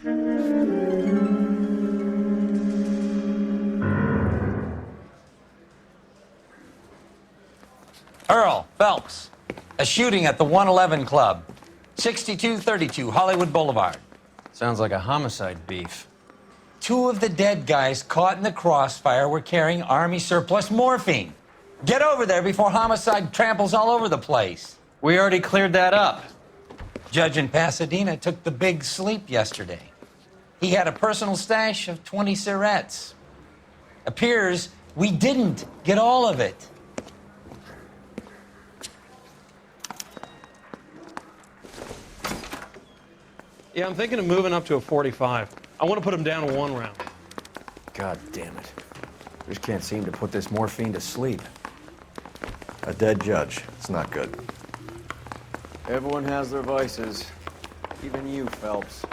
Earl Phelps, a shooting at the 111 Club, 6232 Hollywood Boulevard. Sounds like a homicide beef. Two of the dead guys caught in the crossfire were carrying Army surplus morphine. Get over there before homicide tramples all over the place. We already cleared that up. Judge in Pasadena took the big sleep yesterday. He had a personal stash of 20 cigarettes. Appears we didn't get all of it. Yeah, I'm thinking of moving up to a 45. I want to put him down to 1 round. God damn it. Just can't seem to put this morphine to sleep. A dead judge. It's not good. Everyone has their vices. Even you, Phelps.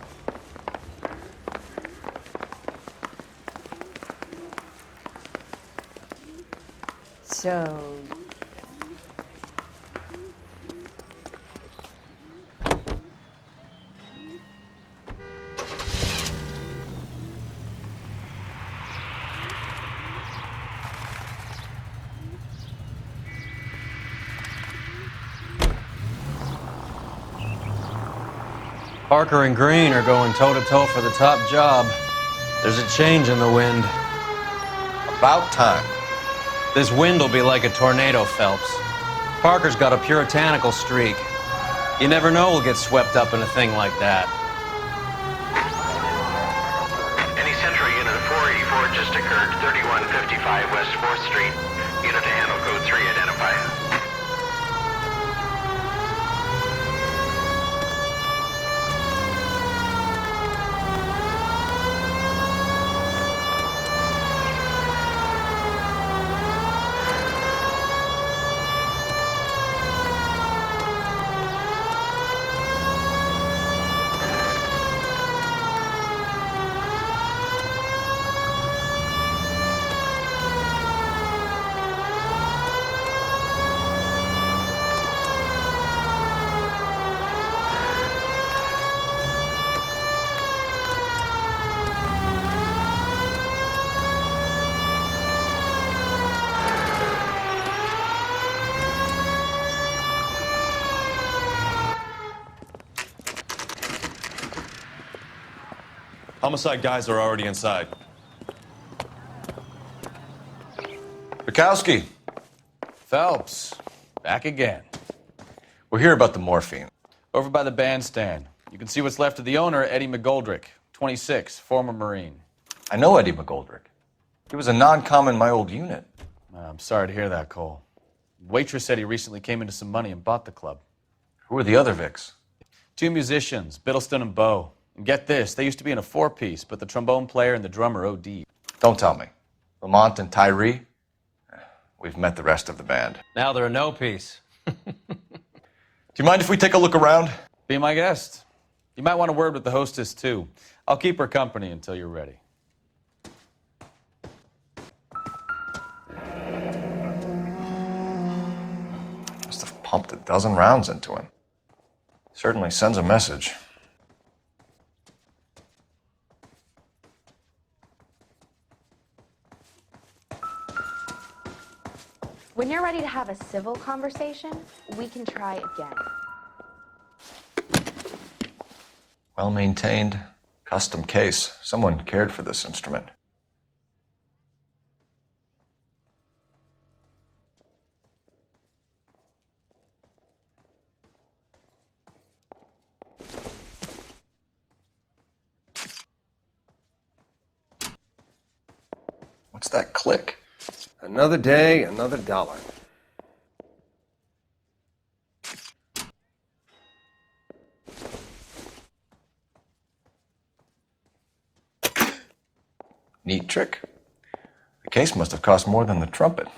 So... Parker and Green are going toe-to-toe for the top job. There's a change in the wind. About time. This wind will be like a tornado, Phelps. Parker's got a puritanical streak. You never know we'll get swept up in a thing like that. Any Central unit of 484 just occurred, 3155 West 4th Street. Unit to handle code 3, identify. Homicide guys are already inside. Bukowski. Phelps, back again. We're here about the morphine. Over by the bandstand. You can see what's left of the owner, Eddie McGoldrick, 26, former Marine. I know Eddie McGoldrick. He was a non-com in my old unit. I'm sorry to hear that, Cole. Waitress said he recently came into some money and bought the club. Who are the other Vics? 2 musicians, Biddleston and Bowe. And get this, they used to be in a 4-piece, but the trombone player and the drummer OD'd. Don't tell me. Lamont and Tyree? We've met the rest of the band. Now they're a no-piece. Do you mind if we take a look around? Be my guest. You might want a word with the hostess, too. I'll keep her company until you're ready. Must have pumped a dozen rounds into him. Certainly sends a message. When you're ready to have a civil conversation, we can try again. Well-maintained, custom case. Someone cared for this instrument. What's that click? Another day, another dollar. Neat trick. The case must have cost more than the trumpet.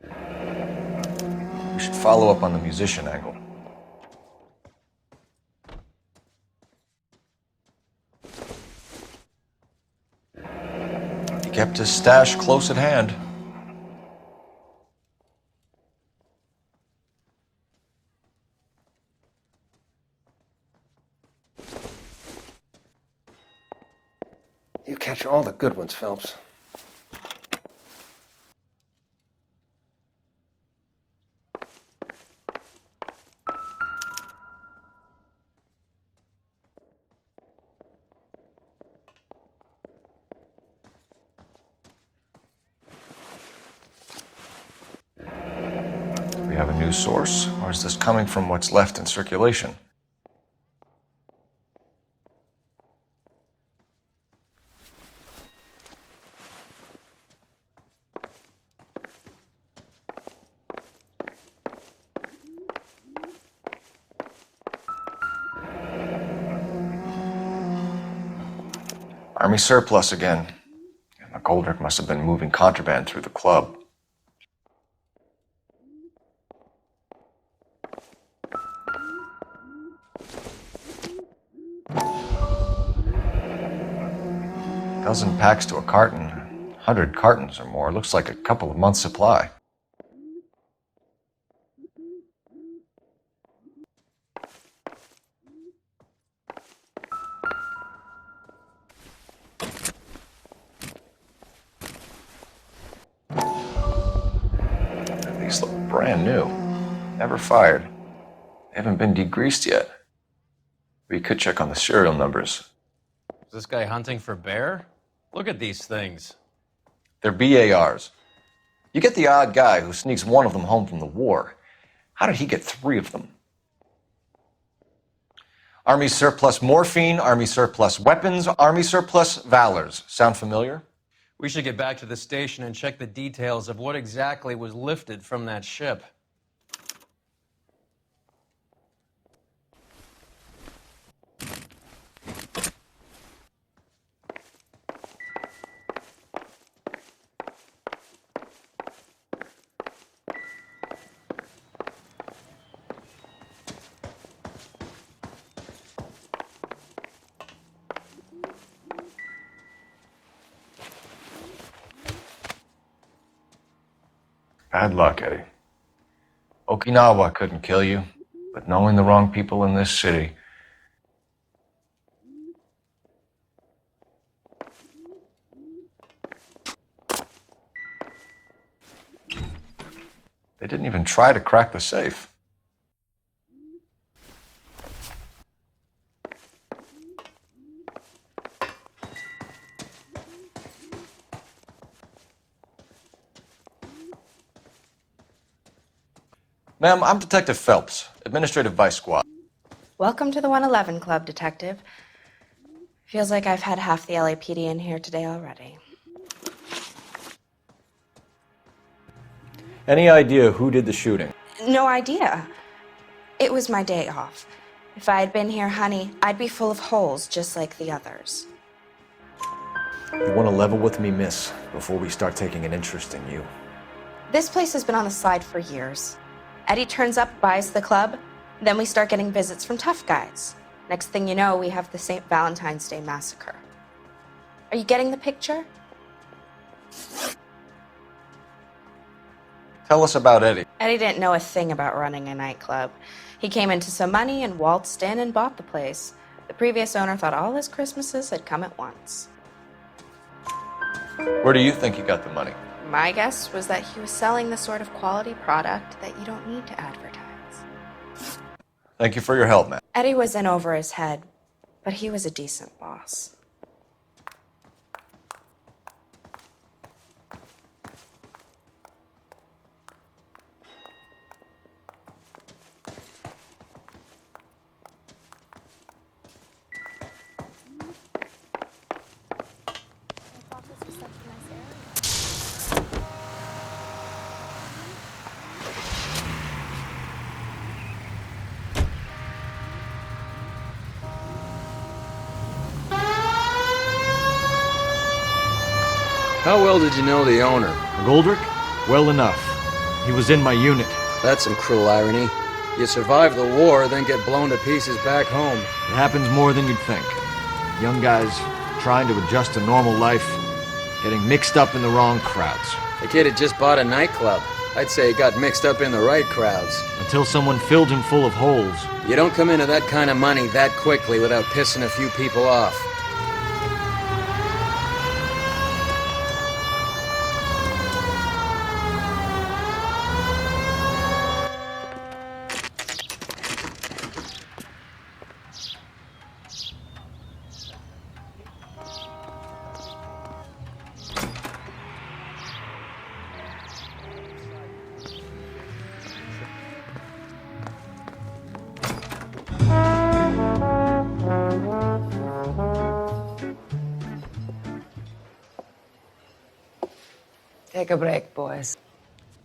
We should follow up on the musician angle. He kept his stash close at hand. Catch all the good ones, Phelps. We have a new source, or is this coming from what's left in circulation? Army surplus again. McGoldrick must have been moving contraband through the club. Dozen packs to a carton, 100 cartons or more. Looks like a couple of months' supply. These look brand new. Never fired. They haven't been degreased yet. We could check on the serial numbers. Is this guy hunting for bear? Look at these things. They're BARs. You get the odd guy who sneaks one of them home from the war. How did he get 3 of them? Army surplus morphine, Army surplus weapons, Army surplus valors. Sound familiar? We should get back to the station and check the details of what exactly was lifted from that ship. Bad luck, Eddie. Okinawa couldn't kill you, but knowing the wrong people in this city. They didn't even try to crack the safe. Ma'am, I'm Detective Phelps, Administrative Vice Squad. Welcome to the 111 Club, Detective. Feels like I've had half the LAPD in here today already. Any idea who did the shooting? No idea. It was my day off. If I had been here, honey, I'd be full of holes just like the others. You want to level with me, miss, before we start taking an interest in you. This place has been on the slide for years. Eddie turns up, buys the club, then we start getting visits from tough guys. Next thing you know, we have the St. Valentine's Day massacre. Are you getting the picture? Tell us about Eddie. Eddie didn't know a thing about running a nightclub. He came into some money and waltzed in and bought the place. The previous owner thought all his Christmases had come at once. Where do you think he got the money? My guess was that he was selling the sort of quality product that you don't need to advertise. Thank you for your help, man. Eddie was in over his head, but he was a decent boss. How well did you know the owner? McGoldrick? Well enough. He was in my unit. That's some cruel irony. You survive the war, then get blown to pieces back home. It happens more than you'd think. Young guys trying to adjust to normal life, getting mixed up in the wrong crowds. The kid had just bought a nightclub. I'd say he got mixed up in the right crowds. Until someone filled him full of holes. You don't come into that kind of money that quickly without pissing a few people off. Take a break, boys.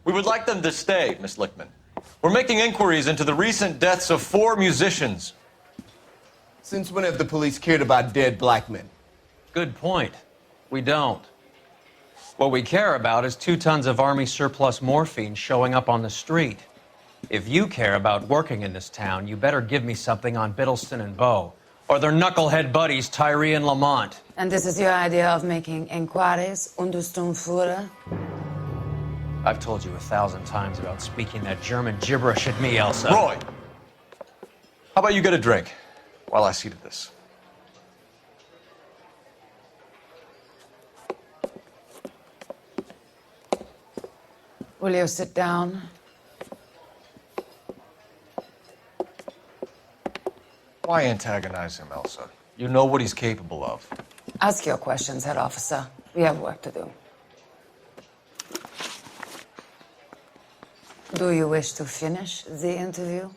We would like them to stay, Miss Lickman. We're making inquiries into the recent deaths of 4 musicians. Since when have the police cared about dead black men? Good point. We don't. What we care about is 2 tons of Army surplus morphine showing up on the street. If you care about working in this town, you better give me something on Biddleston and Bow, or their knucklehead buddies Tyree and Lamont. And this is your idea of making inquiries, Untersturmführer? I've told you 1,000 times about speaking that German gibberish at me, Elsa. Roy! How about you get a drink while I see to this? Will you sit down? Why antagonize him, Elsa? You know what he's capable of. Ask your questions, head officer. We have work to do. Do you wish to finish the interview?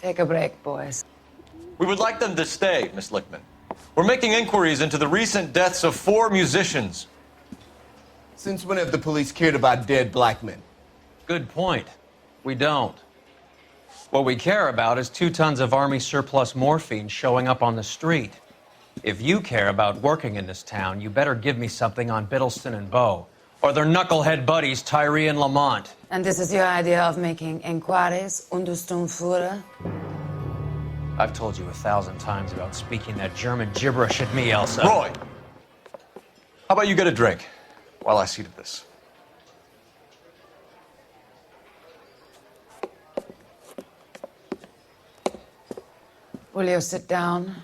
Take a break, boys. We would like them to stay, Miss Lickman. We're making inquiries into the recent deaths of 4 musicians. Since when have the police cared about dead black men? Good point. We don't. What we care about is 2 tons of Army surplus morphine showing up on the street. If you care about working in this town, you better give me something on Biddleston and Bow, or their knucklehead buddies Tyree and Lamont. And this is your idea of making inquiries, Untersturmführer? I've told you 1,000 times about speaking that German gibberish at me, Elsa. Roy! How about you get a drink while I see to this? Will you sit down?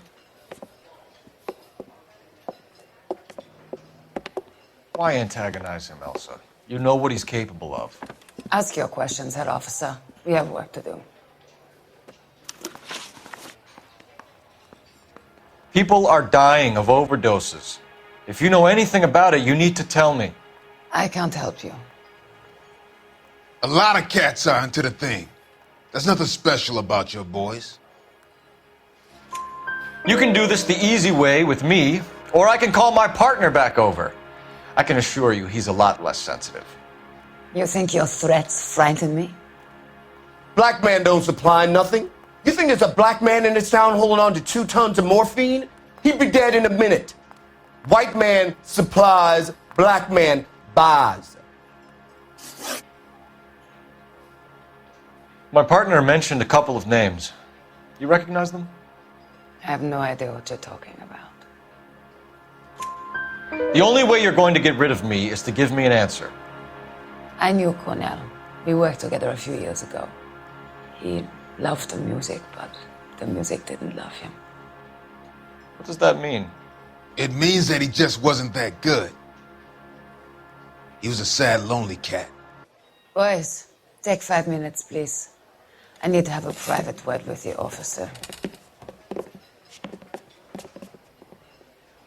Why antagonize him, Elsa? You know what he's capable of. Ask your questions, head officer. We have work to do. People are dying of overdoses. If you know anything about it, you need to tell me. I can't help you. A lot of cats are into the thing. There's nothing special about your boys. You can do this the easy way with me, or I can call my partner back over. I can assure you he's a lot less sensitive. You think your threats frighten me? Black man don't supply nothing. You think there's a black man in this town holding on to 2 tons of morphine? He'd be dead in a minute. White man supplies, black man buys. My partner mentioned a couple of names. You recognize them? I have no idea what you're talking about. The only way you're going to get rid of me is to give me an answer. I knew Cornell. We worked together a few years ago. He loved the music, but the music didn't love him. What does that mean? It means that he just wasn't that good. He was a sad, lonely cat. Boys, take 5 minutes, please. I need to have a private word with the officer.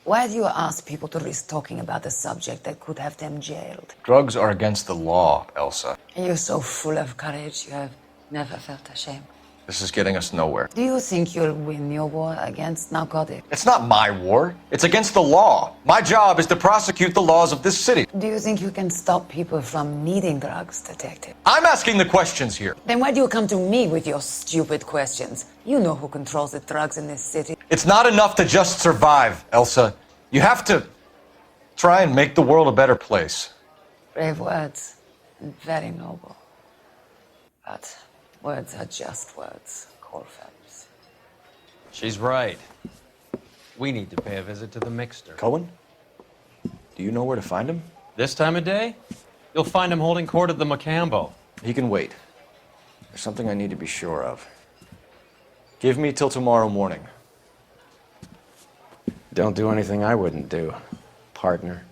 Why do you ask people to risk talking about a subject that could have them jailed? Drugs are against the law, Elsa. And you're so full of courage, you have never felt ashamed. This is getting us nowhere. Do you think you'll win your war against narcotics? It's not my war. It's against the law. My job is to prosecute the laws of this city. Do you think you can stop people from needing drugs, detective? I'm asking the questions here. Then why do you come to me with your stupid questions? You know who controls the drugs in this city. It's not enough to just survive, Elsa. You have to Try and make the world a better place. Brave words and very noble. But words are just words, Cole Phelps. She's right. We need to pay a visit to the Mixter. Cohen? Do you know where to find him? This time of day, you'll find him holding court at the Macambo. He can wait. There's something I need to be sure of. Give me till tomorrow morning. Don't do anything I wouldn't do, partner.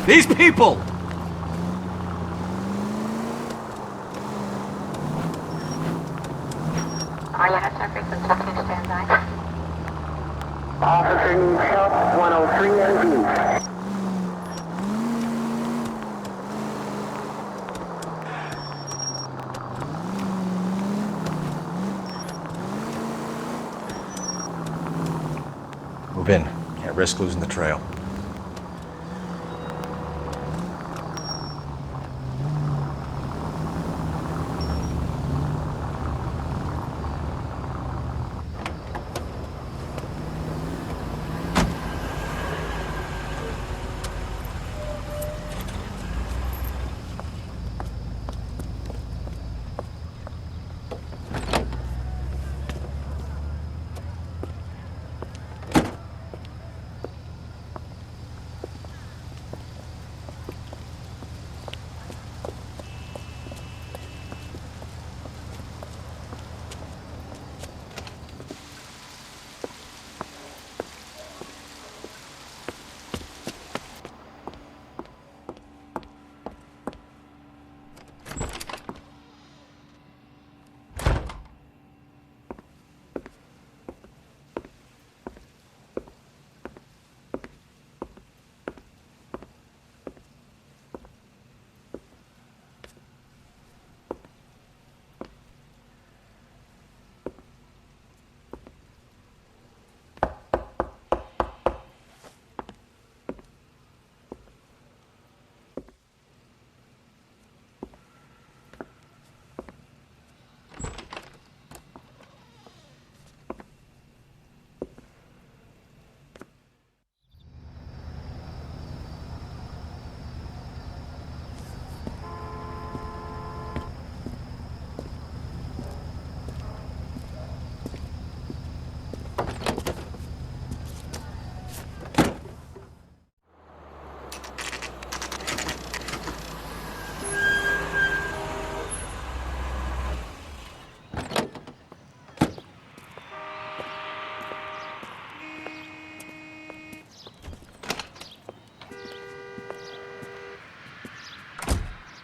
These people! Officer needs help, 103 NV. Move in. Can't risk losing the trail.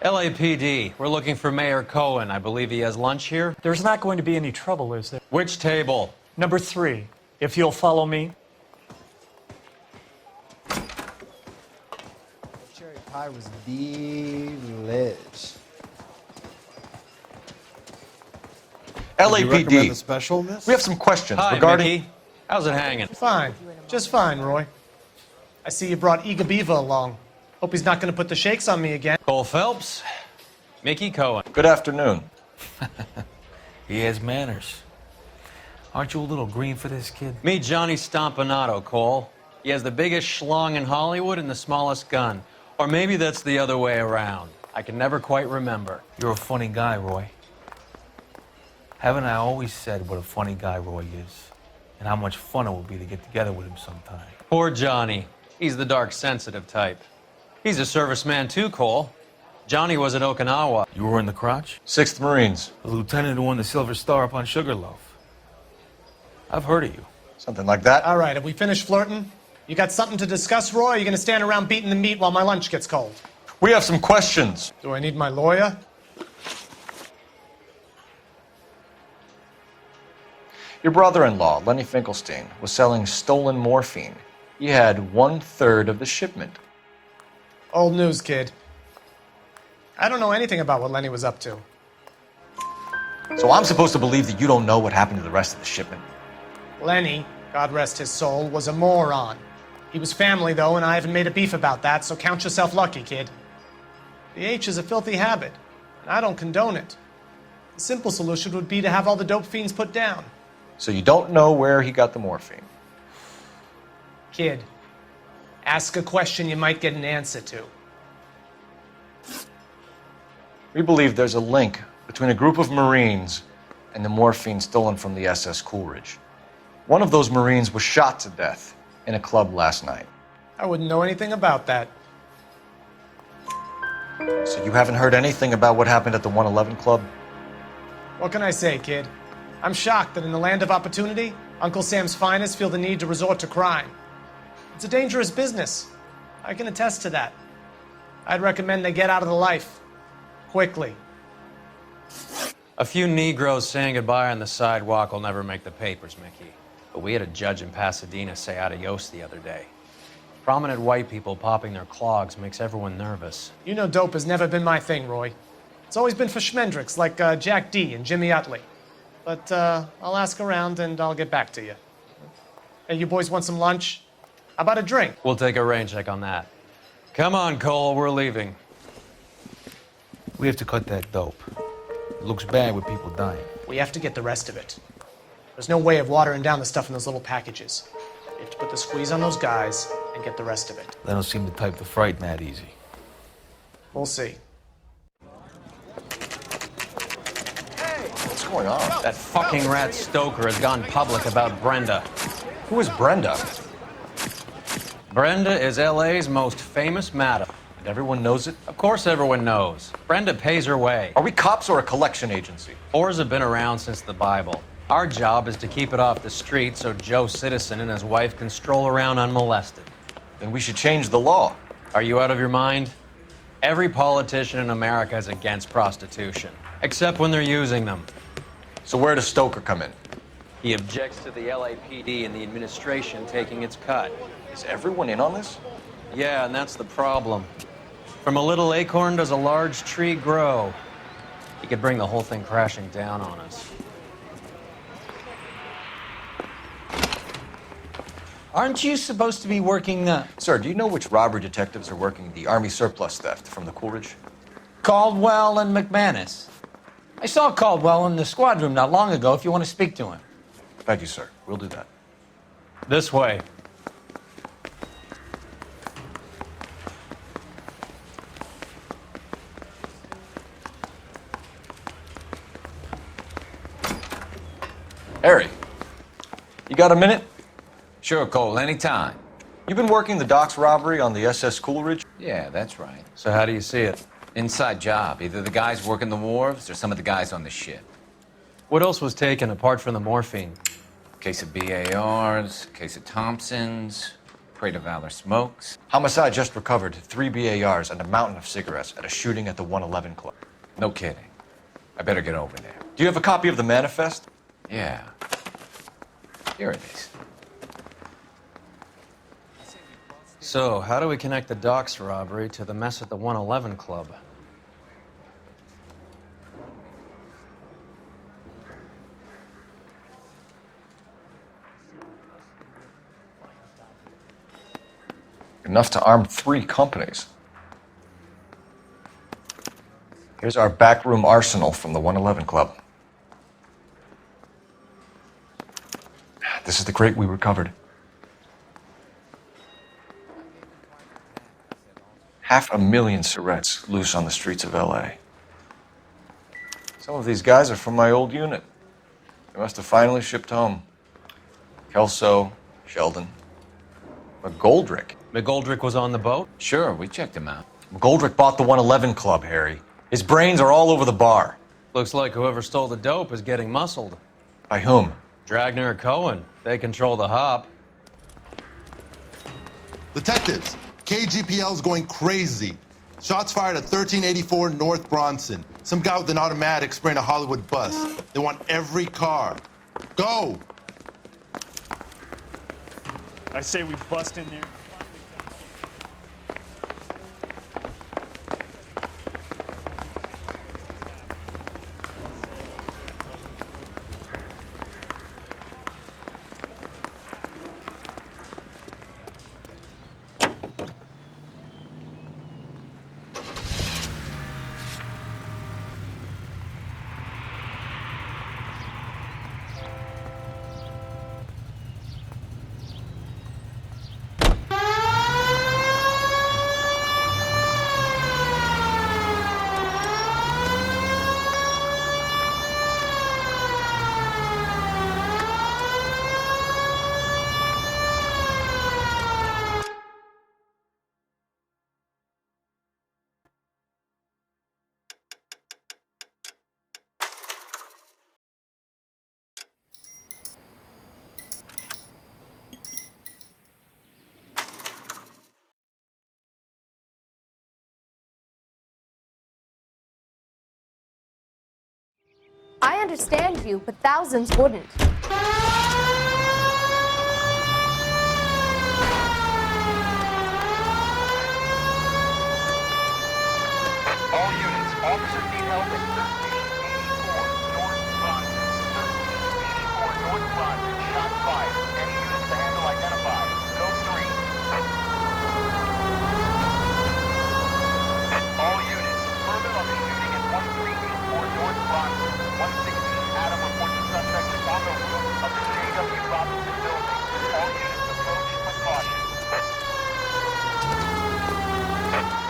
LAPD, we're looking for Mayor Cohen. I believe he has lunch here. There's not going to be any trouble, is there? Which table? Number 3, if you'll follow me. Cherry pie was delish. LAPD. The special, miss? We have some questions Hi, regarding... Mickey. How's it hanging? Fine. Just fine, Roy. I see you brought Iga Beaver along. Hope he's not going to put the shakes on me again. Cole Phelps, Mickey Cohen. Good afternoon. He has manners. Aren't you a little green for this kid? Meet Johnny Stompanato, Cole. He has the biggest schlong in Hollywood and the smallest gun. Or maybe that's the other way around. I can never quite remember. You're a funny guy, Roy. Haven't I always said what a funny guy Roy is? and how much fun it would be to get together with him sometime. Poor Johnny. He's the dark sensitive type. He's a serviceman too, Cole. Johnny was at Okinawa. You were in the crotch? 6th Marines. The lieutenant who won the Silver Star up on Sugarloaf. I've heard of you. Something like that. All right, have we finished flirting? You got something to discuss, Roy, or are you going to stand around beating the meat while my lunch gets cold? We have some questions. Do I need my lawyer? Your brother-in-law, Lenny Finkelstein, was selling stolen morphine. He had 1/3 of the shipment. Old news, kid. I don't know anything about what Lenny was up to. So I'm supposed to believe that you don't know what happened to the rest of the shipment? Lenny, God rest his soul, was a moron. He was family, though, and I haven't made a beef about that, so count yourself lucky, kid. The H is a filthy habit, and I don't condone it. The simple solution would be to have all the dope fiends put down. So you don't know where he got the morphine? Kid, ask a question you might get an answer to. We believe there's a link between a group of Marines and the morphine stolen from the SS Coolidge. One of those Marines was shot to death in a club last night. I wouldn't know anything about that. So you haven't heard anything about what happened at the 111 Club? What can I say, kid? I'm shocked that in the land of opportunity, Uncle Sam's finest feel the need to resort to crime. It's a dangerous business. I can attest to that. I'd recommend they get out of the life. Quickly. A few Negroes saying goodbye on the sidewalk will never make the papers, Mickey. But we had a judge in Pasadena say adios the other day. Prominent white people popping their clogs makes everyone nervous. You know dope has never been my thing, Roy. It's always been for schmendricks like Jack D. and Jimmy Utley. But I'll ask around and I'll get back to you. Hey, you boys want some lunch? How about a drink? We'll take a rain check on that. Come on, Cole, we're leaving. We have to cut that dope. It looks bad with people dying. We have to get the rest of it. There's no way of watering down the stuff in those little packages. You have to put the squeeze on those guys and get the rest of it. They don't seem the type to frighten that easy. We'll see. What's going on? That fucking rat Stoker has gone public about Brenda. Who is Brenda? Brenda is LA's most famous madam. And everyone knows it? Of course everyone knows. Brenda pays her way. Are we cops or a collection agency? Whores have been around since the Bible. Our job is to keep it off the street so Joe Citizen and his wife can stroll around unmolested. Then we should change the law. Are you out of your mind? Every politician in America is against prostitution, except when they're using them. So where does Stoker come in? He objects to the LAPD and the administration taking its cut. Is everyone in on this? Yeah, and that's the problem. From a little acorn does a large tree grow. He could bring the whole thing crashing down on us. Aren't you supposed to be working Sir, do you know which robbery detectives are working the Army surplus theft from the Coolidge? Caldwell and McManus? I saw Caldwell in the squad room not long ago if you want to speak to him. Thank you, sir. We'll do that. This way. Harry, you got a minute? Sure, Cole, anytime. You've been working the docks robbery on the SS Coolidge? Yeah, that's right. So how do you see it? Inside job. Either the guys working the wharves or some of the guys on the ship. What else was taken apart from the morphine? Case of BARs, case of Thompsons, crate of Valor smokes. Homicide just recovered 3 BARs and a mountain of cigarettes at a shooting at the 111 Club. No kidding. I better get over there. Do you have a copy of the manifest? Yeah. Here it is. So, how do we connect the docks robbery to the mess at the 111 Club? Enough to arm 3 companies. Here's our backroom arsenal from the 111 Club. This is the crate we recovered. 500,000 cigarettes loose on the streets of LA. Some of these guys are from my old unit. They must have finally shipped home. Kelso, Sheldon, McGoldrick. McGoldrick was on the boat? Sure, we checked him out. McGoldrick bought the 111 Club, Harry. His brains are all over the bar. Looks like whoever stole the dope is getting muscled. By whom? Dragner or Cohen. They control the hop. Detectives, KGPL's going crazy. Shots fired at 1384 North Bronson. Some guy with an automatic spraying a Hollywood bus. They want every car. Go! I say we bust in there. I understand you, but thousands wouldn't. All units, officers need help at 1384 North Bronson. 1384 North Bronson, shots fired. Any units to handle identified. Code 3. All units, further on the shooting at 1384 North Bronson. 116 Adam reports the suspect is on the roof of the J.W. Robinson building. All units approach with caution.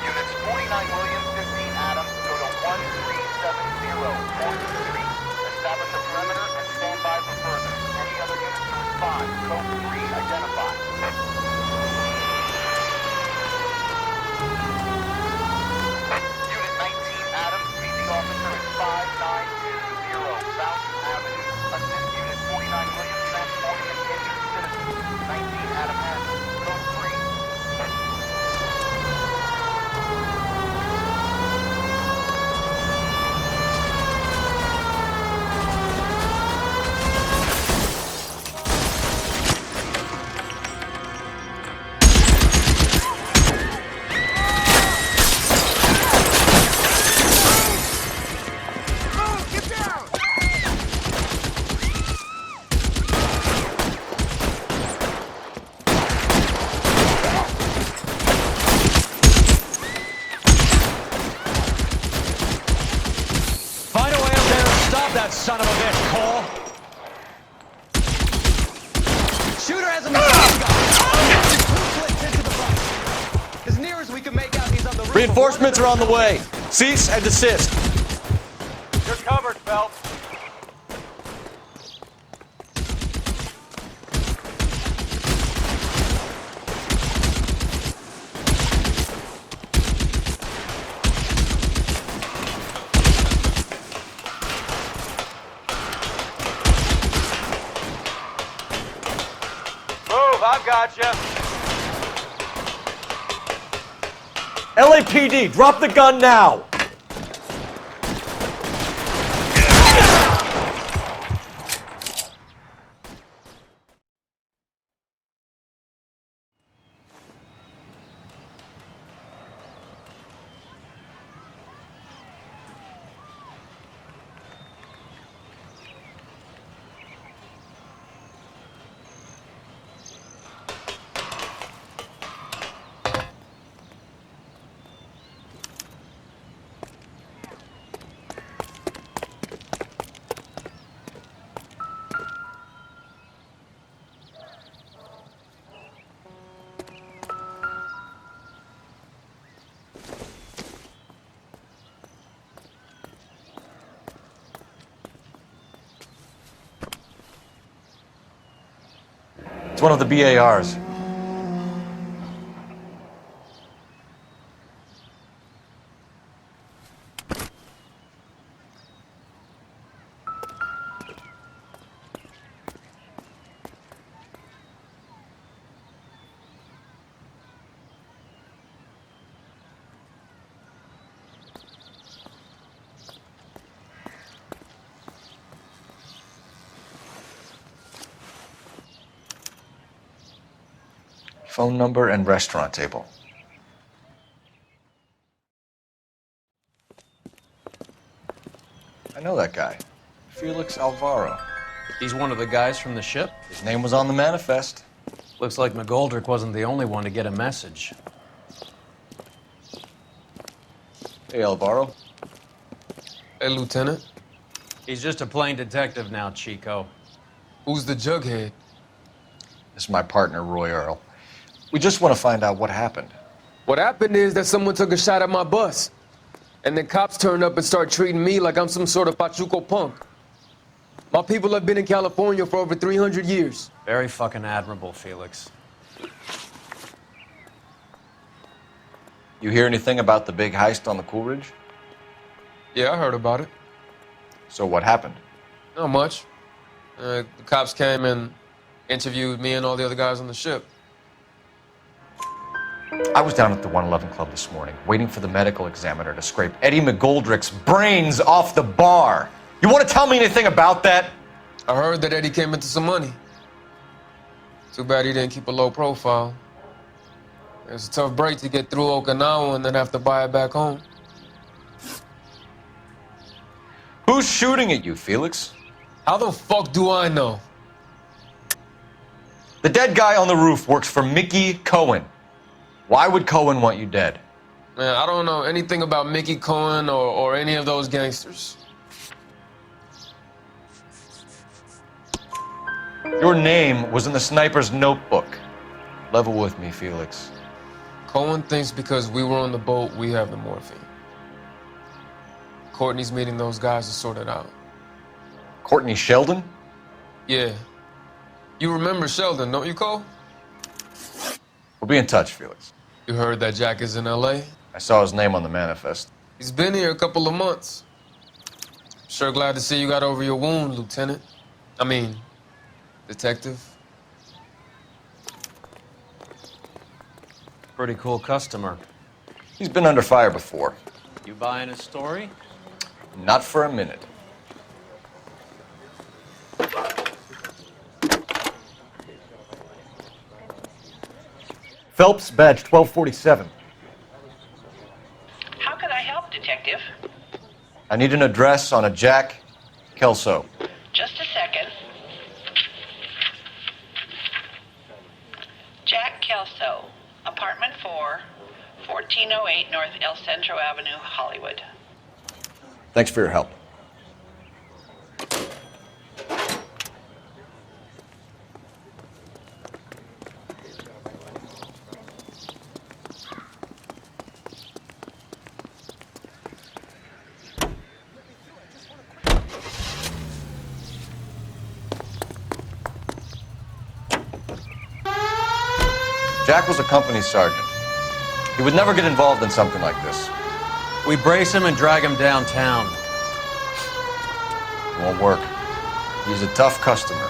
Units 49 Williams, 15 Adam, go to 1370 Morgan Street. Establish a perimeter and stand by for further. Any other units to respond. Code 3 identified. Unit 19 Adam, meet the officer at 5920 Fountain Avenue. Assist Unit 49 Williams transporting an injured citizen. 19 Adam handle. Code 3. Find a way up there and stop that son of a bitch, Cole! Shooter has a machine gun! Two clips into the bus. As near as we can make out, he's on the roof. Reinforcements are on the way. Cease and desist. You're covered, Phelps. Move, I've got you. LAPD, drop the gun now! one of the BARs. Phone number and restaurant table. I know that guy. Felix Alvaro. He's one of the guys from the ship? His name was on the manifest. Looks like McGoldrick wasn't the only one to get a message. Hey, Alvaro. Hey, Lieutenant. He's just a plain detective now, Chico. Who's the jughead? This is my partner, Roy Earl. We just want to find out what happened. What happened is that someone took a shot at my bus. And then cops turned up and started treating me like I'm some sort of Pachuco punk. My people have been in California for over 300 years. Very fucking admirable, Felix. You hear anything about the big heist on the Coolidge? Yeah, I heard about it. So what happened? Not much. The cops came and interviewed me and all the other guys on the ship. I was down at the 111 Club this morning, waiting for the medical examiner to scrape Eddie McGoldrick's brains off the bar. You want to tell me anything about that? I heard that Eddie came into some money. Too bad he didn't keep a low profile. It's a tough break to get through Okinawa and then have to buy it back home. Who's shooting at you, Felix? How the fuck do I know? The dead guy on the roof works for Mickey Cohen. Why would Cohen want you dead? Man, I don't know anything about Mickey Cohen or any of those gangsters. Your name was in the sniper's notebook. Level with me, Felix. Cohen thinks because we were on the boat, we have the morphine. Courtney's meeting those guys to sort it out. Courtney Sheldon? Yeah. You remember Sheldon, don't you, Cole? We'll be in touch, Felix. You heard that Jack is in L.A.? I saw his name on the manifest. He's been here a couple of months. Sure glad to see you got over your wound, Lieutenant. I mean, Detective. Pretty cool customer. He's been under fire before. You buying his story? Not for a minute. Phelps, badge 1247. How can I help, Detective? I need an address on a Jack Kelso. Just a second. Jack Kelso, apartment 4, 1408 North El Centro Avenue, Hollywood. Thanks for your help. Jack was a company sergeant. He would never get involved in something like this. We brace him and drag him downtown. It won't work. He's a tough customer.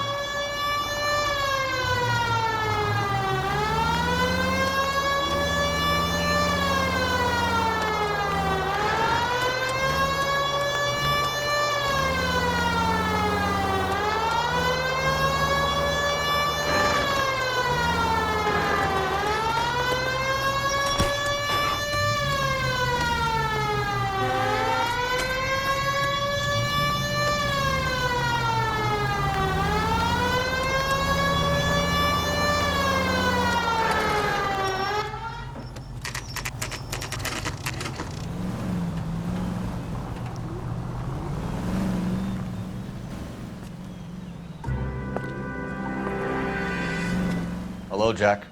Hello, Jack.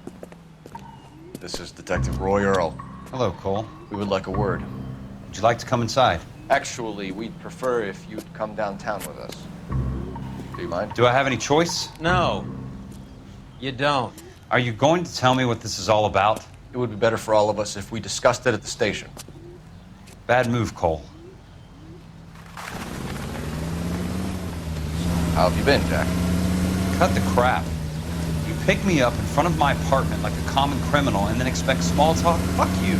This is Detective Roy Earl. Hello, Cole. We would like a word. Would you like to come inside? Actually, we'd prefer if you'd come downtown with us. Do you mind? Do I have any choice? No. You don't. Are you going to tell me what this is all about? It would be better for all of us if we discussed it at the station. Bad move, Cole. How have you been, Jack? Cut the crap. You pick me up in front of my apartment like a common criminal and then expect small talk? Fuck you.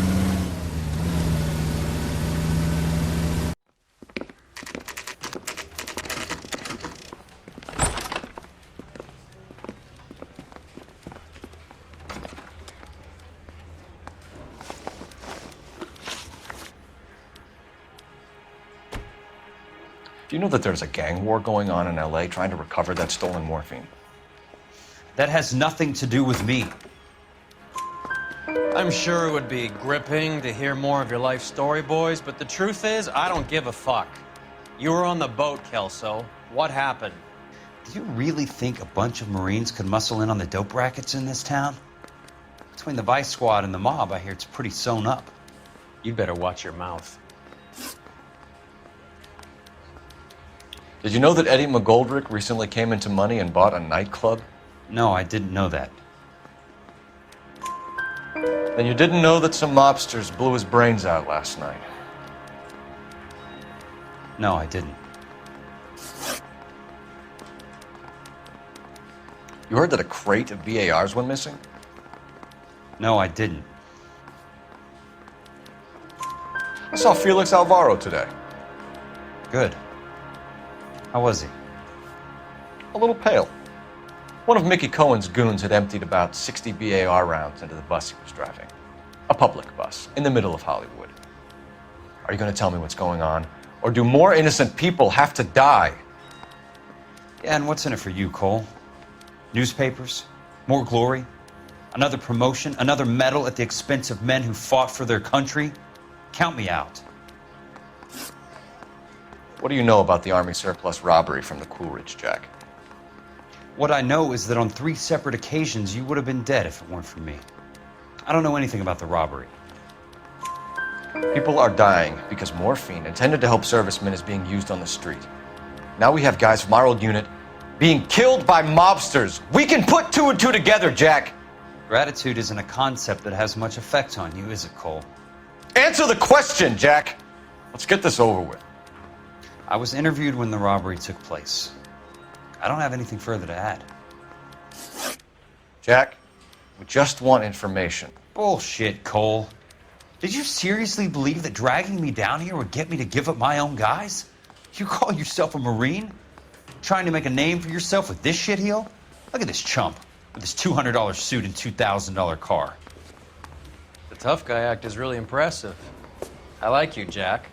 Do you know that there's a gang war going on in LA trying to recover that stolen morphine? That has nothing to do with me. I'm sure it would be gripping to hear more of your life story, boys, but the truth is, I don't give a fuck. You were on the boat, Kelso. What happened? Do you really think a bunch of Marines could muscle in on the dope rackets in this town? Between the Vice Squad and the mob, I hear it's pretty sewn up. You'd better watch your mouth. Did you know that Eddie McGoldrick recently came into money and bought a nightclub? No, I didn't know that. Then you didn't know that some mobsters blew his brains out last night? No, I didn't. You heard that a crate of BARs went missing? No, I didn't. I saw Felix Alvaro today. Good. How was he? A little pale. One of Mickey Cohen's goons had emptied about 60 BAR rounds into the bus he was driving. A public bus, in the middle of Hollywood. Are you going to tell me what's going on? Or do more innocent people have to die? Yeah, and what's in it for you, Cole? Newspapers? More glory? Another promotion? Another medal at the expense of men who fought for their country? Count me out. What do you know about the Army surplus robbery from the Coolidge, Jack? What I know is that on 3 separate occasions, you would have been dead if it weren't for me. I don't know anything about the robbery. People are dying because morphine intended to help servicemen is being used on the street. Now we have guys from our old unit being killed by mobsters. We can put 2 and 2 together, Jack. Gratitude isn't a concept that has much effect on you, is it, Cole? Answer the question, Jack. Let's get this over with. I was interviewed when the robbery took place. I don't have anything further to add. Jack, we just want information. Bullshit, Cole. Did you seriously believe that dragging me down here would get me to give up my own guys? You call yourself a Marine? Trying to make a name for yourself with this shitheel? Look at this chump with his $200 suit and $2,000 car. The tough guy act is really impressive. I like you, Jack.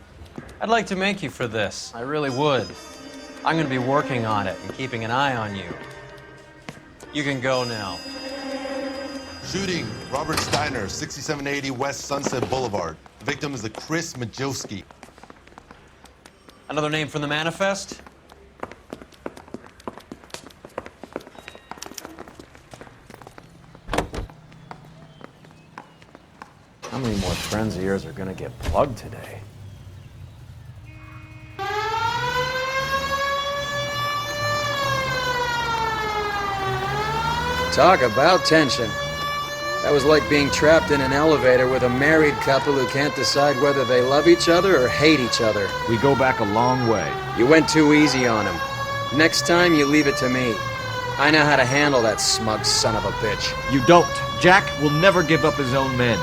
I'd like to make you for this. I really would. I'm going to be working on it and keeping an eye on you. You can go now. Shooting, Robert Steiner, 6780 West Sunset Boulevard. The victim is a Chris Majowski. Another name from the manifest? How many more friends of yours are gonna get plugged today? Talk about tension. That was like being trapped in an elevator with a married couple who can't decide whether they love each other or hate each other. We go back a long way. You went too easy on him. Next time, you leave it to me. I know how to handle that smug son of a bitch. You don't. Jack will never give up his own men.